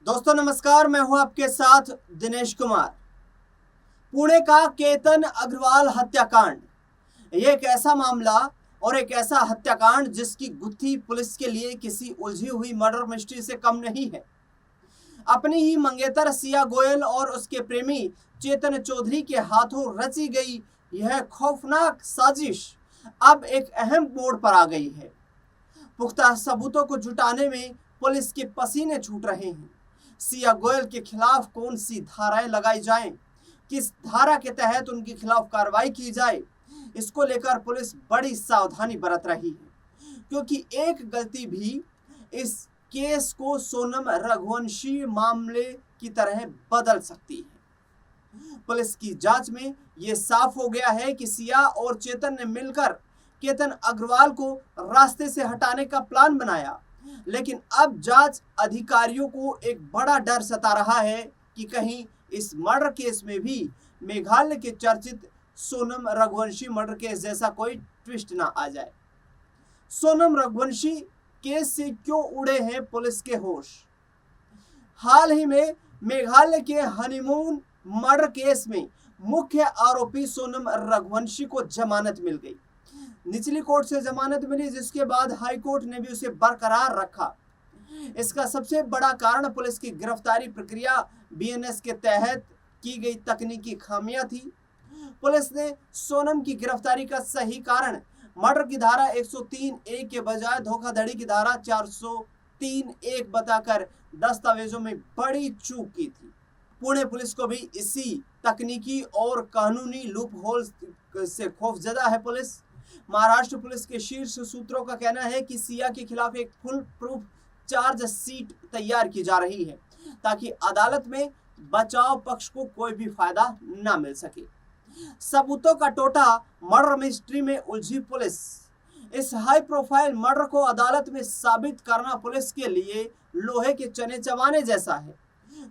दोस्तों नमस्कार, मैं हूं आपके साथ दिनेश कुमार। पुणे का केतन अग्रवाल हत्याकांड, ये एक ऐसा मामला और एक ऐसा हत्याकांड जिसकी गुत्थी पुलिस के लिए किसी उलझी हुई मर्डर मिस्ट्री से कम नहीं है। अपनी ही मंगेतर सिया गोयल और उसके प्रेमी चेतन चौधरी के हाथों रची गई यह खौफनाक साजिश अब एक अहम मोड़ पर आ गई है। पुख्ता सबूतों को जुटाने में पुलिस के पसीने छूट रहे हैं। सिया गोयल के खिलाफ कौन सी धाराएं लगाई जाएं, किस धारा के तहत उनके खिलाफ कार्रवाई की जाए, इसको लेकर पुलिस बड़ी सावधानी बरत रही है, क्योंकि एक गलती भी इस केस को सोनम रघुवंशी मामले की तरह बदल सकती है। पुलिस की जांच में यह साफ हो गया है कि सिया और चेतन ने मिलकर केतन अग्रवाल को रास्ते से हटाने का प्लान बनाया, लेकिन अब जांच अधिकारियों को एक बड़ा डर सता रहा है कि कहीं इस मर्डर केस में भी मेघालय के चर्चित सोनम रघुवंशी मर्डर केस जैसा कोई ट्विस्ट ना आ जाए। सोनम रघुवंशी केस से क्यों उड़े हैं पुलिस के होश? हाल ही में मेघालय के हनीमून मर्डर केस में मुख्य आरोपी सोनम रघुवंशी को जमानत मिल गई। निचली कोर्ट से जमानत मिली, जिसके बाद हाई कोर्ट ने भी उसे बरकरार रखा। इसका सबसे बड़ा कारण पुलिस की गिरफ्तारी प्रक्रिया बीएनएस के तहत की गई तकनीकी खामियां थी। पुलिस ने सोनम की गिरफ्तारी का सही कारण मर्डर की धारा 103(a) के बजाय धोखाधड़ी की धारा 403(1) बताकर दस्तावेजों में बड़ी चूक की थी। पुणे पुलिस को भी इसी तकनीकी और कानूनी लूप होल से खौफजदा है। पुलिस महाराष्ट्र पुलिस के शीर्ष सूत्रों का कहना है कि सिया के खिलाफ एक फुल प्रूफ चार्ज शीट तैयार की जा रही है, ताकि अदालत में बचाव पक्ष को कोई भी फायदा ना मिल सके। सबूतों का टोटा मर्डर मिस्ट्री में उलझी पुलिस। इस हाई प्रोफाइल मर्डर को अदालत में साबित करना पुलिस के लिए लोहे के चने चबाने जैसा है,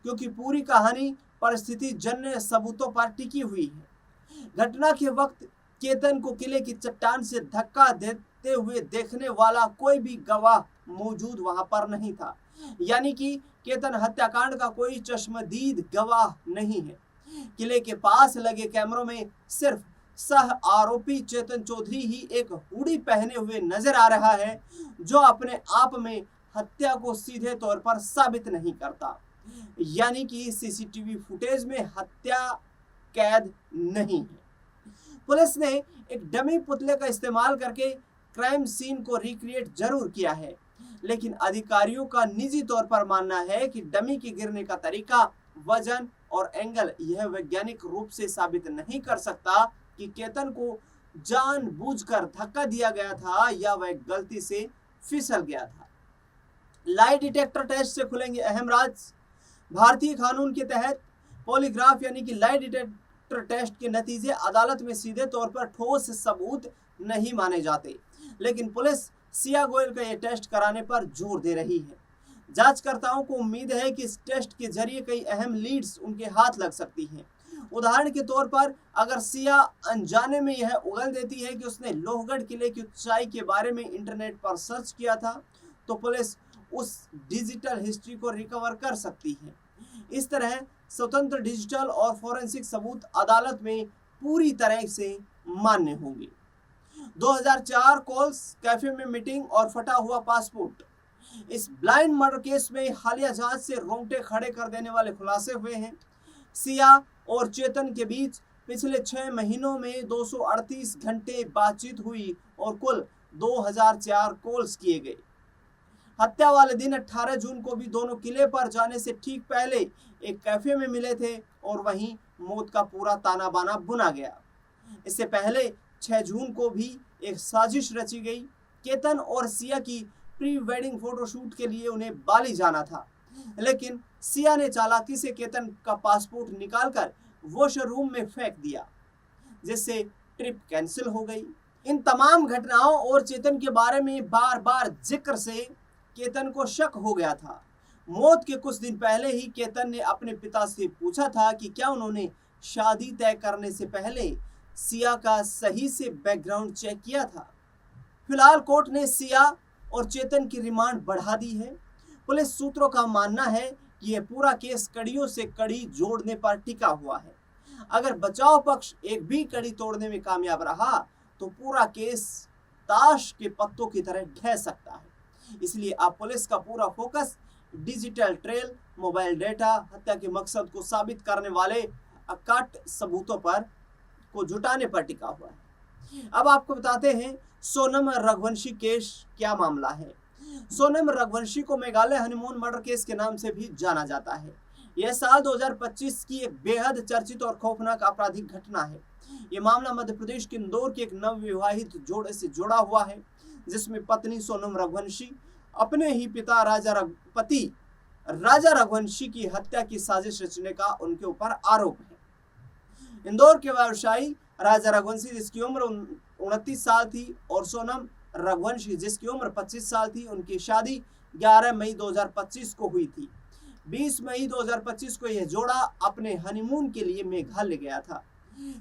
क्योंकि पूरी कहानी परिस्थिति जन्य सबूतों पर टिकी हुई है। घटना के वक्त केतन को किले की चट्टान से धक्का देते हुए देखने वाला कोई भी गवाह मौजूद वहां पर नहीं था, यानी कि केतन हत्याकांड का कोई चश्मदीद गवाह नहीं है। किले के पास लगे कैमरों में सिर्फ सह आरोपी चेतन चौधरी ही एक हुडी पहने हुए नजर आ रहा है, जो अपने आप में हत्या को सीधे तौर पर साबित नहीं करता, यानी कि सीसीटीवी फुटेज में हत्या कैद नहीं है। पुलिस ने एक डमी पुतले का इस्तेमाल करके क्राइम सीन को रिक्रिएट जरूर किया है, लेकिन अधिकारियों का निजी तौर पर मानना है कि डमी के गिरने का तरीका, वजन और एंगल यह वैज्ञानिक रूप से साबित नहीं कर सकता कि केतन को जानबूझकर धक्का दिया गया था या वह गलती से फिसल गया था। लाई डिटेक्टर टेस्ट से खुलेंगे अहम राज। भारतीय कानून के तहत पॉलीग्राफ यानी कि लाई डिटेक्टर टेस्ट के नतीजे अदालत में सीधे तौर पर ठोस सबूत नहीं माने जाते, लेकिन पुलिस सिया गोयल का यह टेस्ट कराने पर जोर दे रही है। जांचकर्ताओं को उम्मीद है कि इस टेस्ट के जरिए कई अहम लीड्स उनके हाथ लग सकती हैं। उदाहरण के तौर पर अगर सिया अनजाने में यह उगल देती है कि उसने लोहगढ़ किले की ऊंचाई के बारे में इंटरनेट पर सर्च किया था, तो पुलिस उस डिजिटल हिस्ट्री को रिकवर कर सकती है। इस तरह स्वतंत्र डिजिटल और फॉरेंसिक सबूत अदालत में पूरी तरह से मान्य होंगे। 2004 कॉल्स, कैफे में मीटिंग और फटा हुआ पासपोर्ट, इस ब्लाइंड मर्डर केस में हालिया जांच से रोंगटे खड़े कर देने वाले खुलासे हुए हैं। सिया और चेतन के बीच पिछले 6 महीनों में 238 घंटे बातचीत हुई और कुल 2004 कॉल्स किए गए। हत्या वाले दिन 18 जून को भी दोनों किले पर जाने से ठीक पहले एक कैफे में मिले थे और वहीं मौत का पूरा ताना बाना बुना गया। इससे पहले 6 जून को भी एक साजिश रची गई। केतन और सिया की प्री वेडिंग फोटोशूट के लिए उन्हें बाली जाना था, लेकिन सिया ने चालाकी से केतन का पासपोर्ट निकालकर वॉशर रूम में फेंक दिया, जिससे ट्रिप कैंसिल हो गई। इन तमाम घटनाओं और चेतन के बारे में बार बार जिक्र से केतन को शक हो गया था। मौत के कुछ दिन पहले ही केतन ने अपने पिता से पूछा था कि क्या उन्होंने शादी तय करने से पहले सिया का सही से बैकग्राउंड चेक किया था। फिलहाल कोर्ट ने सिया और चेतन की रिमांड बढ़ा दी है। पुलिस सूत्रों का मानना है कि यह पूरा केस कड़ियों से कड़ी जोड़ने पर टिका हुआ है। अगर बचाव पक्ष एक भी कड़ी तोड़ने में कामयाब रहा तो पूरा केस ताश के पत्तों की तरह ढह सकता है। इसलिए अब पुलिस का पूरा focus digital trail, mobile data, हत्या के मकसद को साबित करने वाले अकाट सबूतों पर को जुटाने पर टिका हुआ है। अब आपको बताते हैं सोनम रघुवंशी केस क्या मामला है। सोनम रघुवंशी को मेघालय हनीमून मर्डर केस के नाम से भी जाना जाता है। यह साल 2025 की एक बेहद चर्चित और खौफनाक आपराधिक घटना है। यह मामला मध्य प्रदेश के इंदौर के एक नवविवाहित जोड़े से जुड़ा हुआ है, जिसमें पत्नी सोनम रघुवंशी अपने ही पिता राजा रघुवंशी की हत्या की साजिश रचने का उनके ऊपर आरोप है। इंदौर के व्यवसायी राजा रघुवंशी, जिसकी उम्र 29 साल थी, और सोनम रघुवंशी, जिसकी उम्र 25 साल थी, उनकी शादी 11 मई 2025 को हुई थी। 20 मई 2025 को यह जोड़ा अपने हनीमून के लिए मेघालय गया था।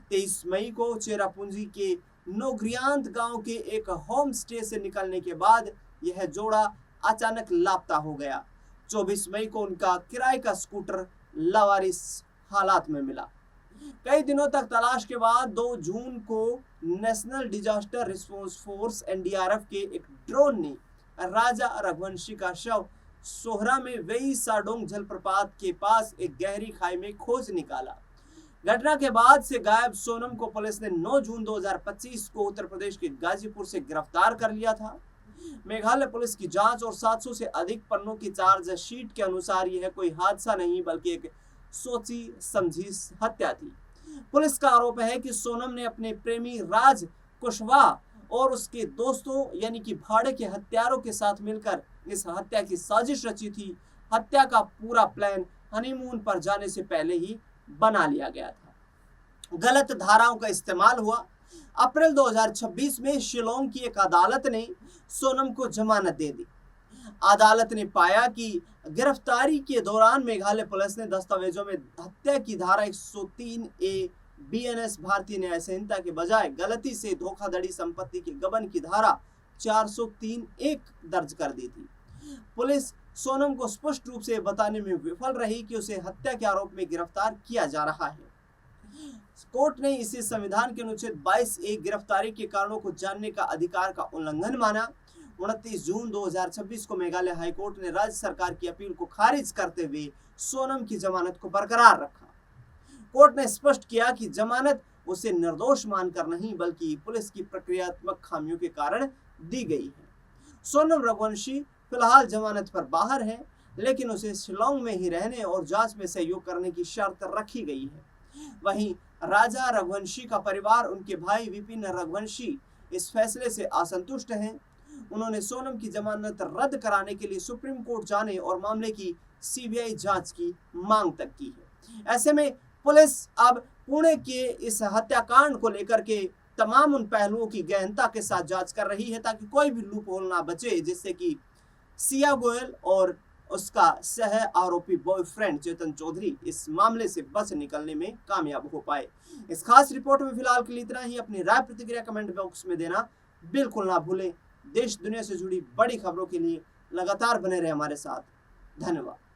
23 मई को चेरापूंजी के नोग्रियांत गांव के एक होम स्टे से निकलने के बाद यह जोड़ा अचानक लापता हो गया। 24 मई को उनका किराए का स्कूटर लावारिस हालात में मिला। कई दिनों तक तलाश के बाद 2 जून को national disaster response force NDRF के एक ड्रोन ने राजा रघुवंशी का शव सोहरा में वेई साडोंग जलप्रपात के पास एक गहरी खाई में खोज निकाला। घटना के बाद से गायब सोनम को पुलिस ने 9 जून 2025 को उत्तर प्रदेश के गाजीपुर से गिरफ्तार कर लिया था। मेघालय पुलिस की जांच और 700 से अधिक पन्नों की चार्जशीट के अनुसार यह कोई हादसा नहीं बल्कि एक सोची समझी हत्या थी। पुलिस का आरोप है कि सोनम ने अपने प्रेमी राज कुशवाहा और उसके दोस्तों यानी कि भाड़े के हत्यारों के साथ मिलकर इस हत्या की साजिश रची थी। हत्या का पूरा प्लान हनीमून पर जाने से पहले ही बना लिया गया था। गलत धाराओं का इस्तेमाल हुआ। अप्रैल 2026 में शिलोंग की एक अदालत ने सोनम को जमानत दे दी। अदालत ने पाया कि गिरफ्तारी के दौरान मेघालय पुलिस ने दस्तावेजों में हत्या की धारा 103A BNS भारतीय न्याय संहिता के बजाय गलती से धोखाधड़ी संपत्ति के गबन की धारा 403(1) दर्ज कर दी थी। पुलिस सोनम को स्पष्ट रूप से बताने में विफल रही कि उसे हत्या के आरोप में गिरफ्तार किया जा रहा है। कोर्ट ने इसे संविधान के अनुच्छेद 22A गिरफ्तारी के कारणों को जानने का अधिकार का उल्लंघन माना। 29 जून 2026 को मेघालय हाईकोर्ट ने राज्य सरकार की अपील को खारिज करते हुए सोनम की जमानत को बरकरार रखा। कोर्ट ने स्पष्ट किया कि जमानत उसे निर्दोष मानकर नहीं बल्कि पुलिस की प्रक्रियात्मक खामियों के कारण दी गई है। सोनम रघुवंशी फिलहाल जमानत पर बाहर है, लेकिन उसे शिलोंग में ही रहने और जांच में सहयोग करने की शर्त रखी गई है। वहीं राजा रघुवंशी का परिवार, उनके भाई विपिन रघुवंशी इस फैसले से असंतुष्ट हैं। उन्होंने सोनम की जमानत रद्द कराने के लिए सुप्रीम कोर्ट जाने और मामले की CBI जांच की मांग तक की है। ऐसे में पुलिस अब पुणे के इस हत्याकांड को लेकर के तमाम उन पहलुओं की गहनता के साथ जांच कर रही है ताकि कोई भी लूप होल ना बचे, जिससे कि सिया गोयल और उसका सह आरोपी बॉयफ्रेंड चेतन चौधरी इस मामले से बच निकलने में कामयाब हो पाए। इस खास रिपोर्ट में फिलहाल के लिए इतना ही। अपनी राय प्रतिक्रिया कमेंट बॉक्स में देना बिल्कुल ना भूलें। देश दुनिया से जुड़ी बड़ी खबरों के लिए लगातार बने रहे हमारे साथ। धन्यवाद।